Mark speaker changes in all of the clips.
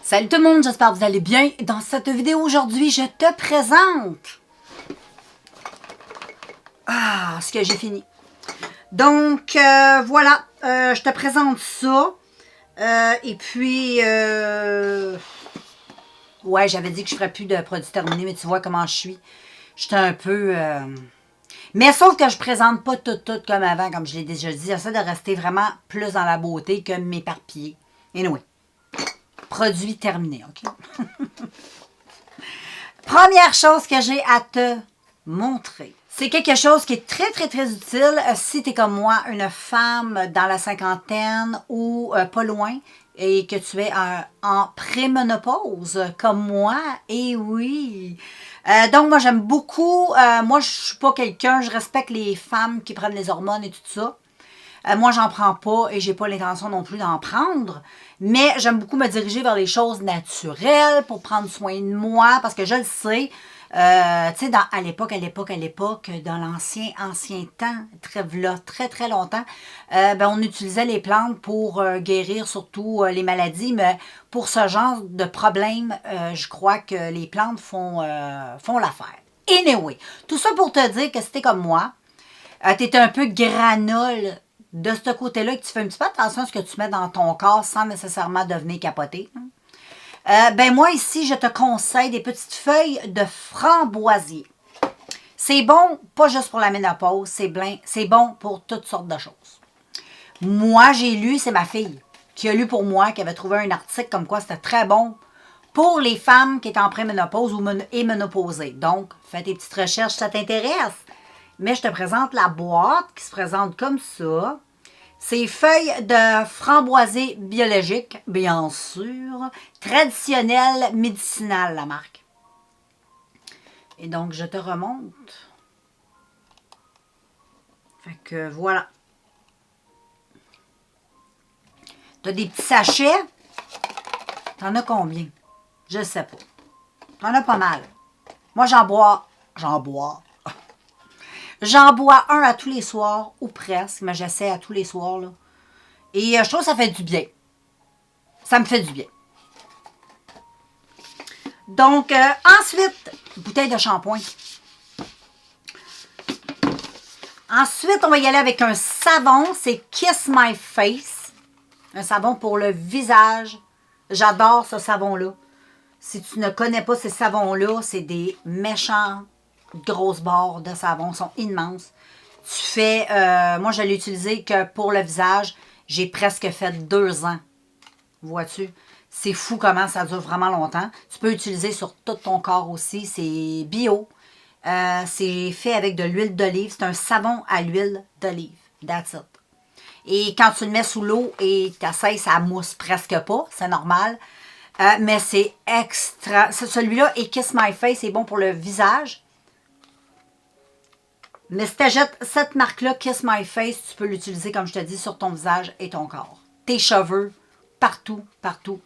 Speaker 1: Salut tout le monde, j'espère que vous allez bien. Dans cette vidéo aujourd'hui, je te présente ce que j'ai fini. Donc, voilà, je te présente ça. Et puis, ouais, j'avais dit que je ne ferais plus de produits terminés, mais tu vois comment je suis. J'étais un peu... Mais sauf que je ne présente pas tout comme avant, comme je l'ai déjà dit. J'essaie de rester vraiment plus dans la beauté que m'éparpiller. Anyway. Produit terminé, OK? Première chose que j'ai à te montrer. C'est quelque chose qui est très utile si tu es comme moi, une femme dans la cinquantaine ou pas loin et que tu es en préménopause comme moi. Et oui! Donc, moi, j'aime beaucoup. Moi, je suis pas quelqu'un, je respecte les femmes qui prennent les hormones et tout ça. Moi, j'en prends pas et j'ai pas l'intention non plus d'en prendre. Mais j'aime beaucoup me diriger vers les choses naturelles pour prendre soin de moi parce que je le sais. Tu sais, à l'époque, dans ancien temps, très longtemps, on utilisait les plantes pour guérir surtout les maladies, mais pour ce genre de problème, je crois que les plantes font l'affaire. Anyway, tout ça pour te dire que si t'es comme moi, t'es un peu granole de ce côté-là, que tu fais un petit peu attention à ce que tu mets dans ton corps sans nécessairement devenir capoté. Moi, ici, je te conseille des petites feuilles de framboisier. C'est bon, pas juste pour la ménopause, c'est bon pour toutes sortes de choses. Moi, j'ai lu, c'est ma fille qui a lu pour moi, qui avait trouvé un article comme quoi c'était très bon pour les femmes qui étaient en préménopause et ménopausées. Donc, fais tes petites recherches si ça t'intéresse. Mais je te présente la boîte qui se présente comme ça. C'est feuilles de framboisier biologique, bien sûr. Traditionnel, médicinal, la marque. Et donc, je te remonte. Fait que voilà. Tu as des petits sachets. T'en as combien? Je sais pas. T'en as pas mal. Moi, j'en bois un à tous les soirs, ou presque, mais j'essaie à tous les soirs. Là. Et je trouve que ça fait du bien. Ça me fait du bien. Donc, ensuite, bouteille de shampoing. Ensuite, on va y aller avec un savon. C'est Kiss My Face. Un savon pour le visage. J'adore ce savon-là. Si tu ne connais pas ces savons-là, c'est des méchants grosses barres de savon, sont immenses. Tu fais, moi je l'ai utilisé que pour le visage, j'ai presque fait 2 ans. Vois-tu? C'est fou comment ça dure vraiment longtemps. Tu peux utiliser sur tout ton corps aussi, c'est bio. C'est fait avec de l'huile d'olive, c'est un savon à l'huile d'olive. That's it. Et quand tu le mets sous l'eau et tu essaies, ça mousse presque pas, c'est normal. Mais c'est extra. Celui-là, et Kiss My Face, c'est bon pour le visage. Mais si tu achètes cette marque-là, Kiss My Face, tu peux l'utiliser, comme je te dis, sur ton visage et ton corps. Tes cheveux, partout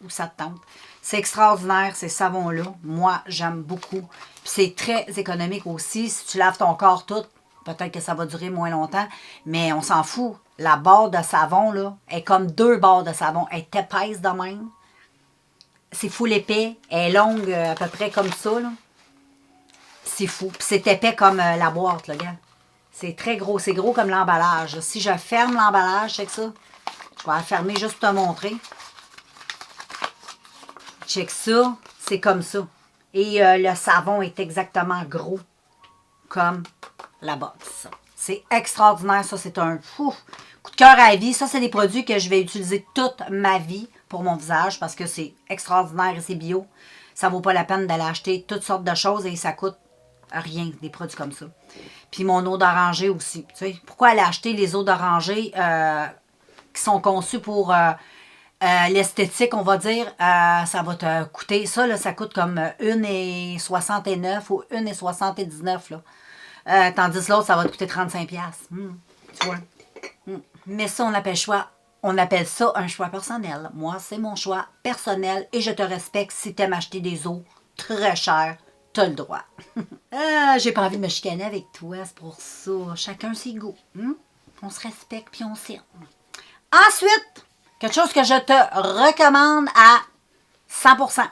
Speaker 1: où ça te tente. C'est extraordinaire, ces savons-là. Moi, j'aime beaucoup. Puis c'est très économique aussi. Si tu laves ton corps tout, peut-être que ça va durer moins longtemps, mais on s'en fout. La barre de savon, là, est comme 2 barres de savon. Elle est épaisse de même. C'est full épais. Elle est longue à peu près comme ça, là. C'est fou. Puis c'est épais comme la boîte, là, gars. C'est très gros. C'est gros comme l'emballage. Si je ferme l'emballage, check ça. Je vais la fermer juste pour te montrer. Check ça. C'est comme ça. Et le savon est exactement gros comme la box. C'est extraordinaire. Ça, c'est un coup de cœur à vie. Ça, c'est des produits que je vais utiliser toute ma vie pour mon visage parce que c'est extraordinaire et c'est bio. Ça vaut pas la peine d'aller acheter toutes sortes de choses et ça coûte rien, des produits comme ça. Puis mon eau d'oranger aussi. Tu sais, pourquoi aller acheter les eaux d'oranger qui sont conçues pour l'esthétique, on va dire, ça va te coûter, ça, là, ça coûte comme 1,69 ou 1,79 là. Tandis que l'autre, ça va te coûter 35$. Tu vois? Mais ça, on appelle ça un choix personnel. Moi, c'est mon choix personnel et je te respecte si tu aimes acheter des eaux très chères. T'as le droit. J'ai pas envie de me chicaner avec toi, c'est pour ça. Chacun ses goûts. On se respecte puis on s'aime. Ensuite, quelque chose que je te recommande à 100%.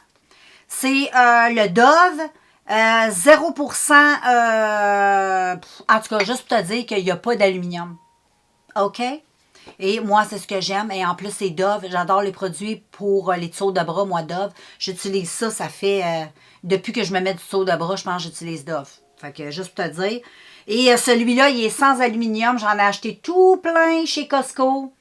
Speaker 1: C'est le Dove, 0%, en tout cas, juste pour te dire qu'il n'y a pas d'aluminium. OK? Et moi, c'est ce que j'aime. Et en plus, c'est Dove. J'adore les produits pour les tussauds de bras. Moi, Dove, j'utilise ça. Ça fait, depuis que je me mets du tussau de bras, je pense que j'utilise Dove. Fait que, juste pour te dire. Et celui-là, il est sans aluminium. J'en ai acheté tout plein chez Costco.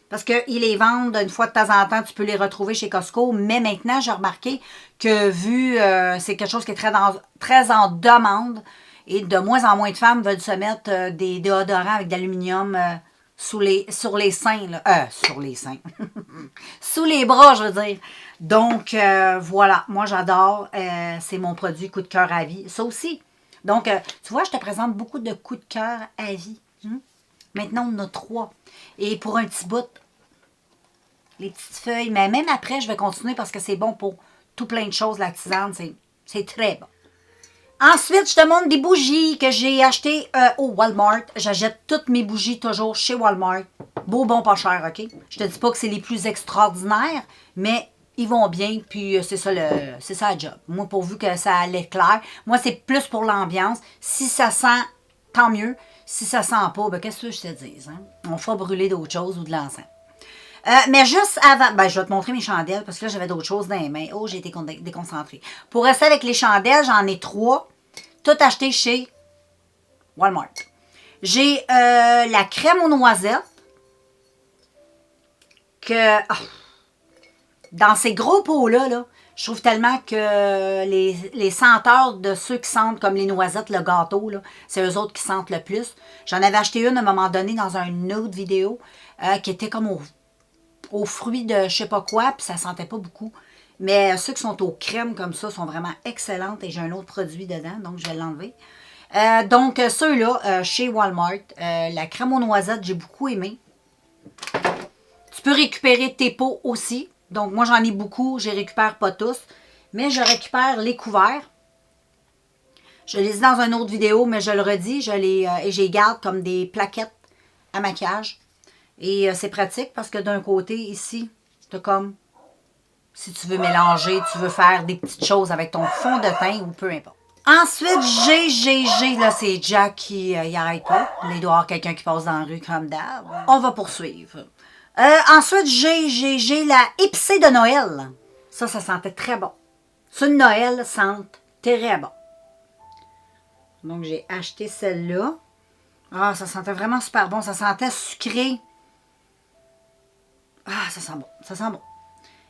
Speaker 1: Parce qu'ils les vendent une fois de temps en temps, tu peux les retrouver chez Costco. Mais maintenant, j'ai remarqué que vu c'est quelque chose qui est très en demande et de moins en moins de femmes veulent se mettre des déodorants avec d'aluminium sur les seins. Là. Sur les seins. Sous les bras, je veux dire. Donc, voilà. Moi, j'adore. C'est mon produit coup de cœur à vie. Ça aussi. Donc, tu vois, je te présente beaucoup de coups de cœur à vie. Maintenant, on en a 3. Et pour un petit bout, les petites feuilles. Mais même après, je vais continuer parce que c'est bon pour tout plein de choses, la tisane. C'est très bon. Ensuite, je te montre des bougies que j'ai achetées au Walmart. J'achète toutes mes bougies toujours chez Walmart. Beau, bon, pas cher, OK? Je te dis pas que c'est les plus extraordinaires, mais ils vont bien, puis c'est ça la job. Moi, pourvu que ça allait clair. Moi, c'est plus pour l'ambiance. Si ça sent, tant mieux. Si ça sent pas, ben qu'est-ce que je te dis? Hein? On fera brûler d'autres choses ou de l'encens. Mais juste avant, ben, je vais te montrer mes chandelles parce que là, j'avais d'autres choses dans les mains. Oh, j'ai été déconcentrée. Pour rester avec les chandelles, j'en ai 3. Toutes achetées chez Walmart. J'ai la crème aux noisettes que dans ces gros pots-là, là, je trouve tellement que les senteurs de ceux qui sentent comme les noisettes, le gâteau, c'est eux autres qui sentent le plus. J'en avais acheté une à un moment donné dans une autre vidéo qui était comme aux fruits de je sais pas quoi, puis ça sentait pas beaucoup. Mais ceux qui sont aux crèmes comme ça sont vraiment excellentes et j'ai un autre produit dedans, donc je vais l'enlever. Donc ceux-là, chez Walmart, la crème aux noisettes, j'ai beaucoup aimé. Tu peux récupérer tes pots aussi. Donc moi j'en ai beaucoup, je les récupère pas tous, mais je récupère les couverts. Je les ai dans une autre vidéo, mais je le redis, et je les garde comme des plaquettes à maquillage. Et c'est pratique parce que d'un côté, ici, tu as comme, si tu veux mélanger, tu veux faire des petites choses avec ton fond de teint ou peu importe. Ensuite, là, c'est Jack qui y arrête pas. Il doit y avoir quelqu'un qui passe dans la rue comme d'hab. On va poursuivre. Ensuite, j'ai la épicée de Noël. Ça sentait très bon. Ça de Noël sent très bon. Donc, j'ai acheté celle-là. Ah, ça sentait vraiment super bon. Ça sentait sucré. Ah, ça sent bon. Ça sent bon.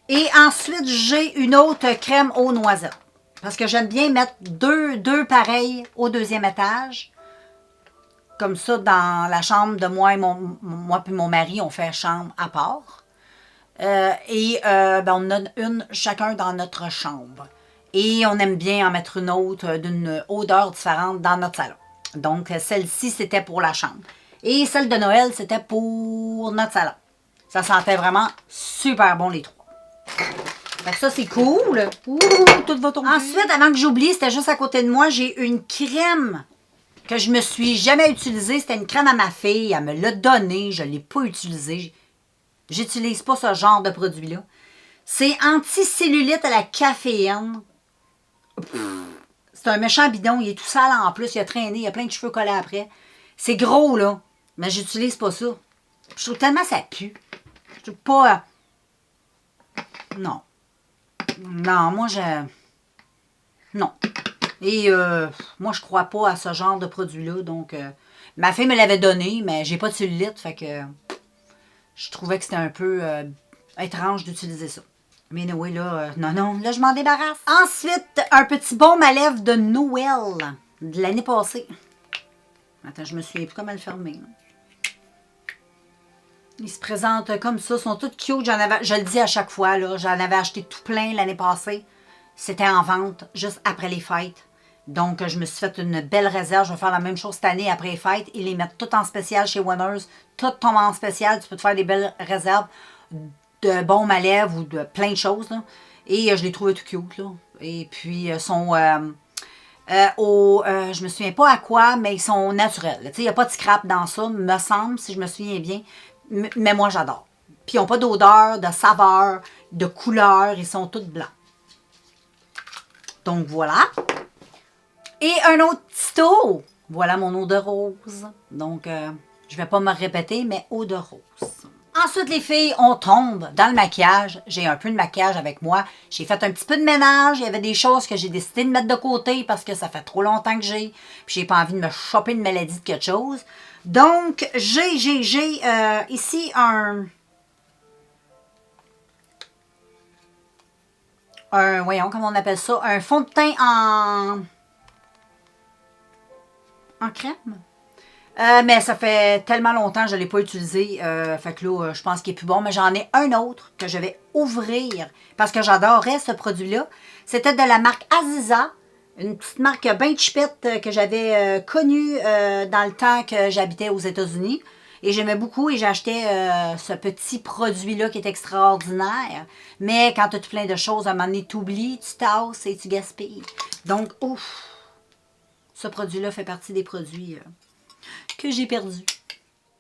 Speaker 1: Et ensuite, j'ai une autre crème aux noisettes. Parce que j'aime bien mettre deux pareils au deuxième étage. Comme ça, dans la chambre de moi et mon mari, on fait chambre à part. Ben, on a une chacun dans notre chambre. Et on aime bien en mettre une autre d'une odeur différente dans notre salon. Donc, celle-ci, c'était pour la chambre. Et celle de Noël, c'était pour notre salon. Ça sentait vraiment super bon, les 3. Fait que ça, c'est cool. Ouh, tout va tomber. Ensuite, avant que j'oublie, c'était juste à côté de moi, j'ai une crème que je me suis jamais utilisée. C'était une crème à ma fille. Elle me l'a donnée. Je ne l'ai pas utilisée. J'utilise pas ce genre de produit-là. C'est anti-cellulite à la caféine. C'est un méchant bidon. Il est tout sale en plus. Il a traîné. Il a plein de cheveux collés après. C'est gros, là. Mais j'utilise pas ça. Je trouve tellement ça pue. Je trouve pas... Non. Non, moi, non. Et moi, je crois pas à ce genre de produit-là. Donc, ma fille me l'avait donné, mais j'ai pas de cellulite. Fait que je trouvais que c'était un peu étrange d'utiliser ça. Mais anyway, là, non, là, je m'en débarrasse. Ensuite, un petit baume à lèvres de Noël de l'année passée. Attends, je me souviens plus comment le fermer. Là. Ils se présentent comme ça, ils sont tous cute. Je le dis à chaque fois, là, j'en avais acheté tout plein l'année passée. C'était en vente juste après les fêtes. Donc, je me suis fait une belle réserve. Je vais faire la même chose cette année après les fêtes. Ils les mettent tout en spécial chez Winners. Tout tombe en spécial. Tu peux te faire des belles réserves de baume à lèvres ou de plein de choses. Là. Et je les trouvais tout cute. Là. Et puis, ils sont... je me souviens pas à quoi, mais ils sont naturels. Il n'y a pas de scrap dans ça, me semble, si je me souviens bien. Mais moi, j'adore. Puis ils n'ont pas d'odeur, de saveur, de couleur. Ils sont tous blancs. Donc voilà. Et un autre petit voilà mon eau de rose. Donc, je ne vais pas me répéter, mais eau de rose. Ensuite, les filles, on tombe dans le maquillage. J'ai un peu de maquillage avec moi. J'ai fait un petit peu de ménage. Il y avait des choses que j'ai décidé de mettre de côté parce que ça fait trop longtemps que j'ai. Puis, j'ai pas envie de me choper une maladie de quelque chose. Donc, j'ai ici voyons, comment on appelle ça? Un fond de teint en crème. Mais ça fait tellement longtemps que je ne l'ai pas utilisé. Fait que là, je pense qu'il est plus bon. Mais j'en ai un autre que je vais ouvrir parce que j'adorais ce produit-là. C'était de la marque Aziza. Une petite marque bien chipette que j'avais connue dans le temps que j'habitais aux États-Unis. Et j'aimais beaucoup et j'ai acheté ce petit produit-là qui est extraordinaire. Mais quand tu as tout plein de choses, à un moment donné, tu oublies, tu tasses et tu gaspilles. Donc, ouf! Ce produit-là fait partie des produits que j'ai perdus.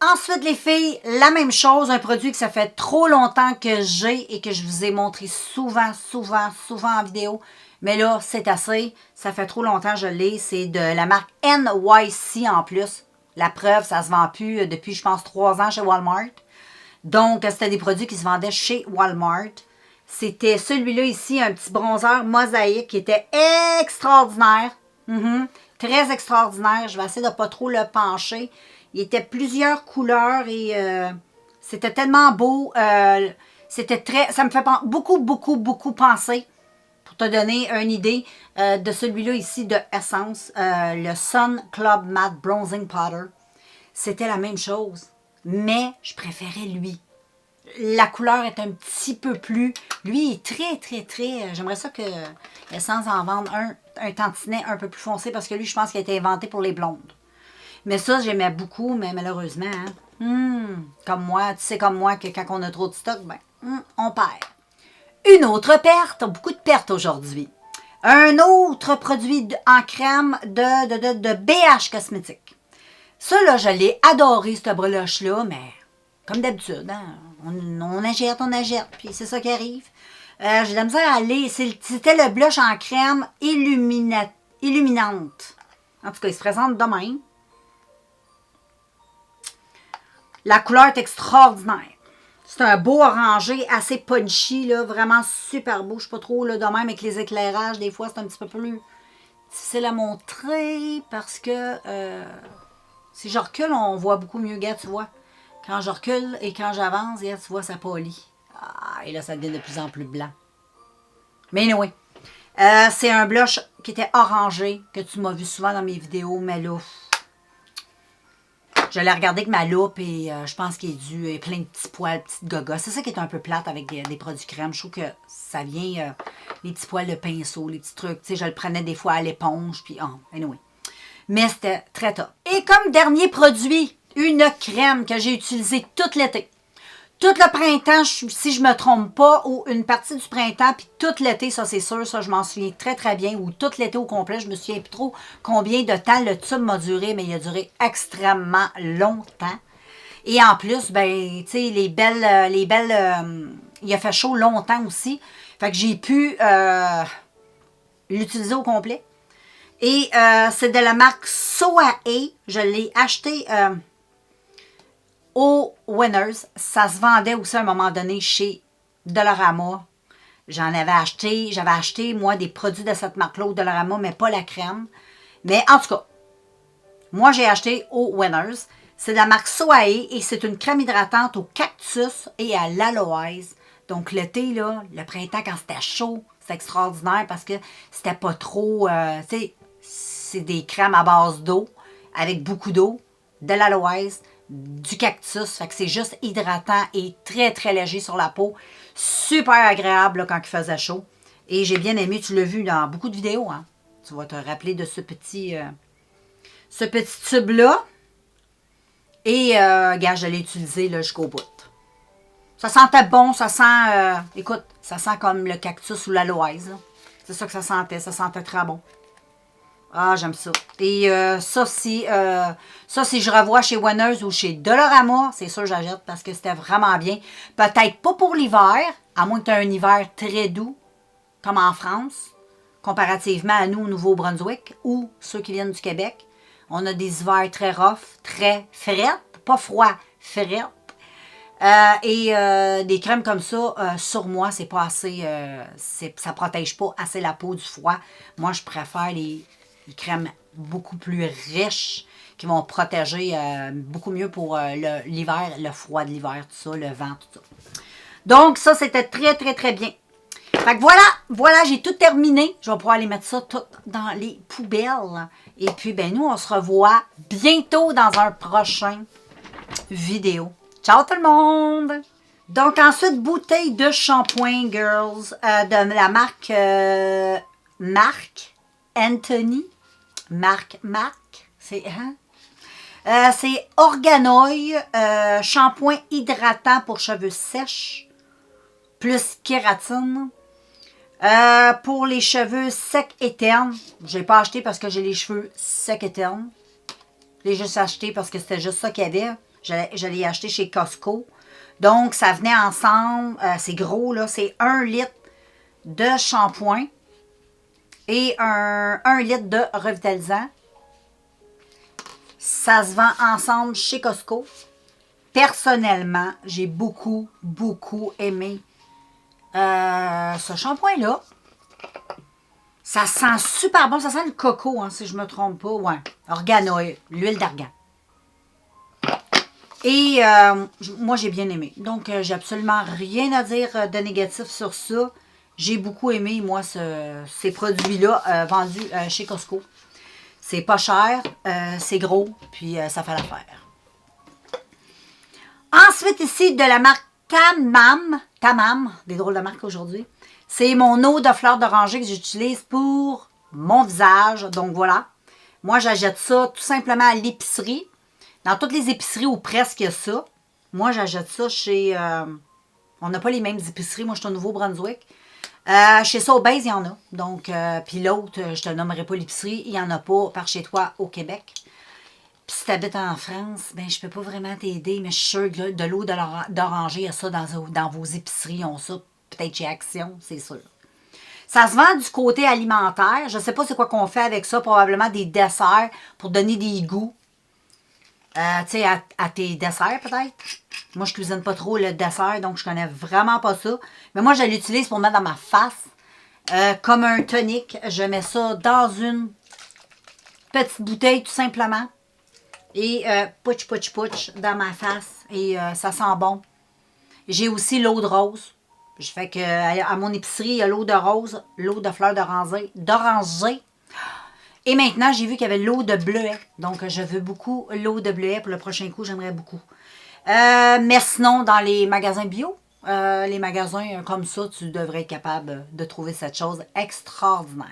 Speaker 1: Ensuite, les filles, la même chose. Un produit que ça fait trop longtemps que j'ai et que je vous ai montré souvent en vidéo. Mais là, c'est assez. Ça fait trop longtemps que je l'ai. C'est de la marque NYC en plus. La preuve, ça se vend plus depuis, je pense, 3 ans chez Walmart. Donc, c'était des produits qui se vendaient chez Walmart. C'était celui-là ici, un petit bronzeur mosaïque qui était extraordinaire. Très extraordinaire. Je vais essayer de ne pas trop le pencher. Il était plusieurs couleurs et c'était tellement beau. C'était très. Ça me fait beaucoup penser, pour te donner une idée, de celui-là ici de Essence, le Sun Club Matte Bronzing Powder. C'était la même chose, mais je préférais lui. La couleur est un petit peu plus... Lui, il est très... J'aimerais ça que Essence en vende un tantinet un peu plus foncé parce que lui, je pense qu'il a été inventé pour les blondes. Mais ça, j'aimais beaucoup, mais malheureusement, comme moi, tu sais comme moi que quand on a trop de stock, on perd. Une autre perte, beaucoup de pertes aujourd'hui. Un autre produit en crème de BH Cosmétiques. Ça, là, je l'ai adoré, cette breloche-là, mais comme d'habitude, hein, on achète, puis c'est ça qui arrive. J'ai de la misère à aller. C'était le blush en crème illuminante. En tout cas, il se présente de même. La couleur est extraordinaire. C'est un beau orangé, assez punchy, là, vraiment super beau. Je ne sais pas trop, là, de même avec les éclairages, des fois, c'est un petit peu plus difficile à montrer parce que si je recule, on voit beaucoup mieux. Regarde, tu vois. Quand je recule et quand j'avance, regarde, tu vois, ça pâlit. Ah, et là, ça devient de plus en plus blanc. Mais anyway, c'est un blush qui était orangé, que tu m'as vu souvent dans mes vidéos, mais là, je l'ai regardé avec ma loupe et je pense qu'il est dû plein de petits poils, petites gogas. C'est ça qui est un peu plate avec des produits crème. Je trouve que ça vient, les petits poils de pinceau, les petits trucs. Tu sais, je le prenais des fois à l'éponge, puis anyway. Mais c'était très top. Et comme dernier produit, une crème que j'ai utilisée tout l'été. Tout le printemps, si je ne me trompe pas, ou une partie du printemps, puis tout l'été, ça c'est sûr, ça je m'en souviens très bien, ou tout l'été au complet, je me souviens plus trop combien de temps le tube m'a duré, mais il a duré extrêmement longtemps. Et en plus, ben, tu sais, il a fait chaud longtemps aussi, fait que j'ai pu l'utiliser au complet. Et c'est de la marque Soae, je l'ai acheté... au Winners, ça se vendait aussi à un moment donné chez Dollarama. J'avais acheté, moi, des produits de cette marque-là au Dollarama, mais pas la crème. Mais en tout cas, moi, j'ai acheté au Winners. C'est de la marque Soae et c'est une crème hydratante au cactus et à l'aloès. Donc, l'été, là, le printemps, quand c'était chaud, c'est extraordinaire parce que c'était pas trop... tu sais, c'est des crèmes à base d'eau, avec beaucoup d'eau, de l'aloès, du cactus, fait que c'est juste hydratant et très léger sur la peau. Super agréable là, quand il faisait chaud. Et j'ai bien aimé, tu l'as vu dans beaucoup de vidéos. Hein? Tu vas te rappeler de ce petit tube-là. Et, gars, je l'ai utilisé là, jusqu'au bout. Ça sentait bon, ça sent, écoute, ça sent comme le cactus ou l'aloès. C'est ça que ça sentait très bon. Ah, j'aime ça. Et ça, si je revois chez Winners ou chez Dollarama, c'est sûr que j'achète parce que c'était vraiment bien. Peut-être pas pour l'hiver, à moins que tu aies un hiver très doux, comme en France, comparativement à nous au Nouveau-Brunswick ou ceux qui viennent du Québec. On a des hivers très rough, très frettes, pas froid, frettes. Des crèmes comme ça, sur moi, c'est pas assez, ça protège pas assez la peau du froid. Moi, je préfère les crèmes beaucoup plus riches qui vont protéger beaucoup mieux pour l'hiver, le froid de l'hiver, tout ça, le vent, tout ça. Donc, ça, c'était très, très, très bien. Fait que voilà, j'ai tout terminé. Je vais pouvoir aller mettre ça tout dans les poubelles. Et puis, ben nous, on se revoit bientôt dans un prochain vidéo. Ciao tout le monde! Donc, ensuite, bouteille de shampoing, girls, de la marque Marc Anthony. Marc, c'est c'est Organoil, shampoing hydratant pour cheveux sèches, plus kératine. Pour les cheveux secs et ternes, je n'ai pas acheté parce que j'ai les cheveux secs et ternes. Je l'ai juste acheté parce que c'était juste ça qu'il y avait. Je l'ai acheté chez Costco. Donc, ça venait ensemble. C'est gros, là. C'est 1 litre de shampoing et 1 litre de revitalisant. Ça se vend ensemble chez Costco. Personnellement, j'ai beaucoup, beaucoup aimé ce shampoing-là. Ça sent super bon. Ça sent le coco, hein, si je ne me trompe pas. Ouais. Organoil, l'huile d'argan. Et moi, j'ai bien aimé. Donc, j'ai absolument rien à dire de négatif sur ça. J'ai beaucoup aimé, moi, ces produits-là vendus chez Costco. C'est pas cher, c'est gros, puis ça fait l'affaire. Ensuite, ici, de la marque Tamam, des drôles de marques aujourd'hui. C'est mon eau de fleur d'oranger que j'utilise pour mon visage. Donc, voilà. Moi, j'achète ça tout simplement à l'épicerie. Dans toutes les épiceries ou presque, il y a ça. Moi, j'achète ça chez... on n'a pas les mêmes épiceries. Moi, je suis au Nouveau-Brunswick. Chez Sobeys, il y en a. Donc, puis l'autre, je te nommerai pas l'épicerie. Il n'y en a pas par chez toi au Québec. Puis si tu habites en France, ben je peux pas vraiment t'aider, mais je suis sûre que de l'eau d'oranger, il y a ça dans vos épiceries. Ils ont ça peut-être chez Action, c'est sûr. Ça se vend du côté alimentaire. Je ne sais pas c'est quoi qu'on fait avec ça. Probablement des desserts pour donner des goûts. Tu sais, à tes desserts peut-être. Moi, je cuisine pas trop le dessert, donc je connais vraiment pas ça. Mais moi, je l'utilise pour mettre dans ma face. Comme un tonique. Je mets ça dans une petite bouteille, tout simplement. Et pouch dans ma face. Et ça sent bon. J'ai aussi l'eau de rose. Je fais que à mon épicerie, il y a l'eau de rose, l'eau de fleur d'oranger. Et maintenant, j'ai vu qu'il y avait l'eau de bleuet. Donc, je veux beaucoup l'eau de bleuet. Pour le prochain coup, j'aimerais beaucoup. Mais sinon, dans les magasins bio, les magasins comme ça, tu devrais être capable de trouver cette chose extraordinaire.